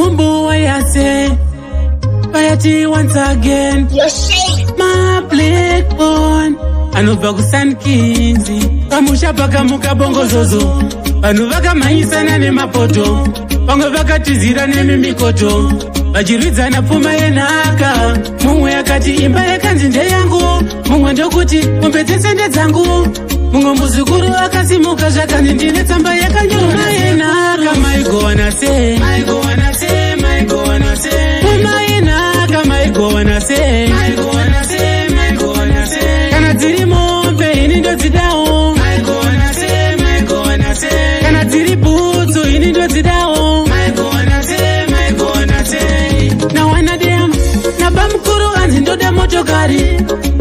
Umbu wayase Bayati once again My black born Anubva kusan kinzi Kamusha paka muka bongo zozo Anuvaka maisana ne mapoto Pango vaka tizira ne mimikoto Bajiridza na puma yenaka Mumwe yakati imba yakanzi nde yangu Mumwe ndokuti umbete sende dzangu Mungo muzukuru akasimuka zvakanzi ndine tsamba yakanyorwa yenaka My go wanna say My go wanna say My go wanna say Puma yenaka My go wanna say My go wanna say My go wanna say Kana dziri mombe ini ndo dzidawo My go wanna say My go wanna say Kana dziri butsu ini ndo dzidawo My go wanna say My go wanna say Na wana dem Na bamkuru anzi ndoda motokari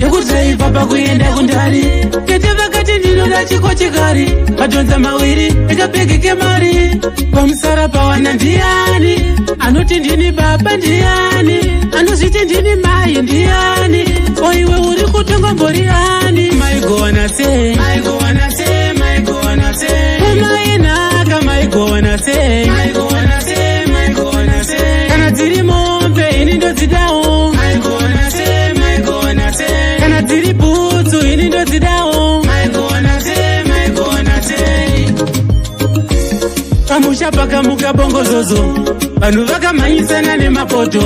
Yekudriva pakuenda kundari Kete vakati ndinoda chikochikari Madonza mawiri ekapekeke mari Pamusara pawana ndiani Anoti ndini baba ndiani Anozviti ndini mai ndiani Oiwe uri kutongo mboriani My go wanna say My go wanna say My go wanna say Uma inaka My go wanna say My go wanna say My go wanna say Kana dziri mombe ini ndo dzidawo My go wanna say My go wanna say Kana dziri butsu ini ndo dzidawo My go wanna say My go wanna say Pamusha paka muka bongo zozo Vanhu vakamhanyisana nemapoto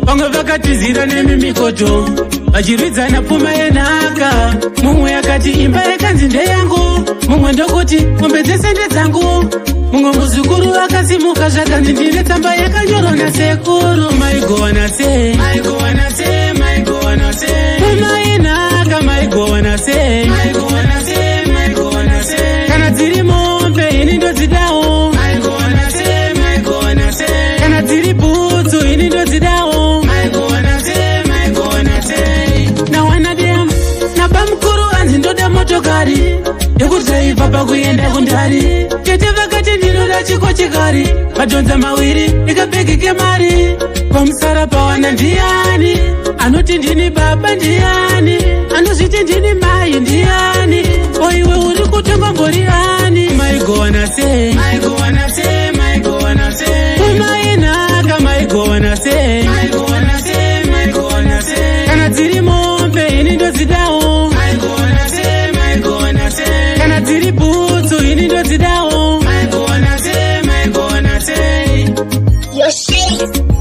Vamwe vakatizira nemimikoto Vachirudzana pfuma yenhaka Mumwe yakati imba yakanzi ndeyangu Mumwe ndokuti mombe dzese ndedzangu Mumwe muzukuru akasimuka zvakanzi ndine tsamba yakanyorwa nasekuru My go wanna say My go wanna say My go wanna say Pfuma yenhaka My go wanna say My go wanna say My go wanna say Kana dziri mombe ini ndo dzidawo My go wanna say My go wanna say Kana dziri butsu ini ndo dzidawo My go wanna say My go wanna say Na wana dem Na bamkuru anzi ndoda motokari Yekudriva pakuenda kundari Kete vakati ndinoda chikochikari Madonza mawiri ekapekeke mari Pamusara pawana ndiani Anoti ndini baba ndiani Anozviti ndini mai ndiani Oiwe uri kutongo mboriani My go wanna say My go wanna say My go wanna say Puma yenhaka My go wanna say My go wanna say My go wanna say Kana dziri mombe ini ndo dzidawo My go wanna say My go wanna say Kana dziri butsu ini ndo dzidawo My go wanna say My go wanna say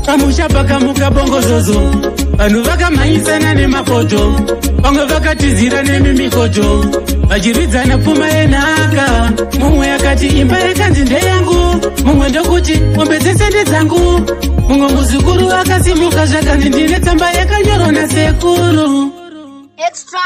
Pamusha paka muka bongo zozo Vanhu vakamhanyisana nemapoto Vamwe vakatizira nemimikoto Vachirudzana pfuma yenhaka Mumwe yakati imba yakanzi ndeyangu Mumwe ndokuti mombe dzese ndedzangu Mumwe muzukuru akasimuka zvakanzi ndine tsamba yakanyorwa nasekuru Extra